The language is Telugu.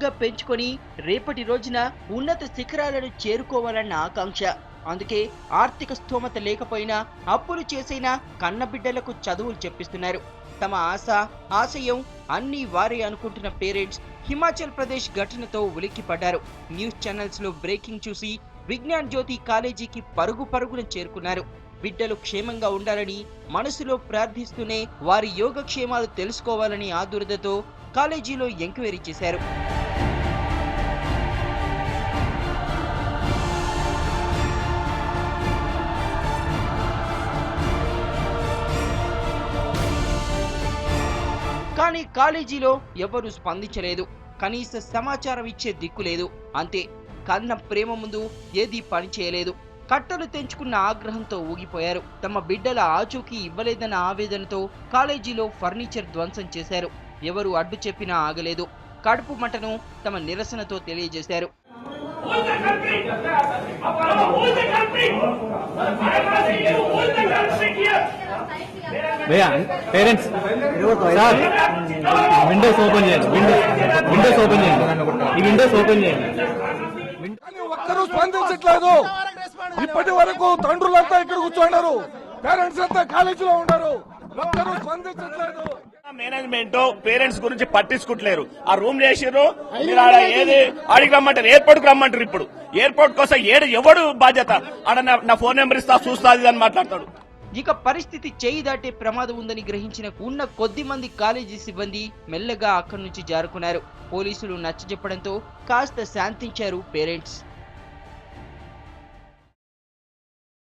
బాగా పెంచుకొని రేపటి రోజున ఉన్నత శిఖరాలను చేరుకోవాలన్న ఆకాంక్ష. అందుకే ఆర్థిక స్థోమత లేకపోయినా అప్పులు చేసైనా కన్నబిడ్డలకు చదువులు చెప్పిస్తున్నారు. తమ ఆశయం అన్నీ వారే అనుకుంటున్న పేరెంట్స్ హిమాచల్ ప్రదేశ్ ఘటనతో ఉలిక్కిపడ్డారు. న్యూస్ ఛానల్స్ లో బ్రేకింగ్ చూసి విజ్ఞాన్ జ్యోతి కాలేజీకి పరుగున చేరుకున్నారు. బిడ్డలు క్షేమంగా ఉండాలని మనసులో ప్రార్థిస్తూనే వారి యోగక్షేమాలు తెలుసుకోవాలని ఆదుర్దతో కాలేజీలో ఎంక్వైరీ చేశారు. కానీ కాలేజీలో ఎవరు స్పందించలేదు. కనీస సమాచారం ఇచ్చే దిక్కు లేదు. అంతే, కన్న ప్రేమ ముందు ఏదీ పని చేయలేదు. కట్టలు తెంచుకున్న ఆగ్రహంతో ఊగిపోయారు. తమ బిడ్డల ఆచూకీ ఇవ్వలేదన్న ఆవేదనతో కాలేజీలో ఫర్నిచర్ ధ్వంసం చేశారు. ఎవరు అడ్డు చెప్పినా ఆగలేదు. కడుపు మంటను తమ నిరసనతో తెలియజేశారు. పేరెంట్స్ సార్, విండోస్ ఓపెన్ చేయండి, విండోస్ ఓపెన్ చేయండి, ఈ విండోస్ ఓపెన్ చేయండి. ఒక్కరూ స్పందించట్లేదు. ఇప్పటి వరకు తండ్రులంతా ఇక్కడ కూర్చున్నారు, పేరెంట్స్ అంతా కాలేజీలో ఉన్నారు, ఒక్కరూ స్పందించట్లేదు. మేనేజ్మెంట్ పేరెంట్స్ గురించి పట్టించుకుంటలేరు. ఆ రూమ్ చేసిర్రు, ఏది ఆడికి రమ్మంటారు, ఎయిర్పోర్ట్ కు రమ్మంటారు. ఇప్పుడు ఎయిర్పోర్ట్ కోసం ఎవడు బాధ్యత? ఆడ నా ఫోన్ నెంబర్ ఇస్తా చూస్తాది అని మాట్లాడతాడు. ఇక పరిస్థితి చేయి దాటే ప్రమాదం ఉందని గ్రహించిన ఉన్న కొద్ది మంది కాలేజీ సిబ్బంది మెల్లగా అక్కడి నుంచి జారుకున్నారు. పోలీసులు నచ్చజెప్పడంతో కాస్త శాంతించారు పేరెంట్స్.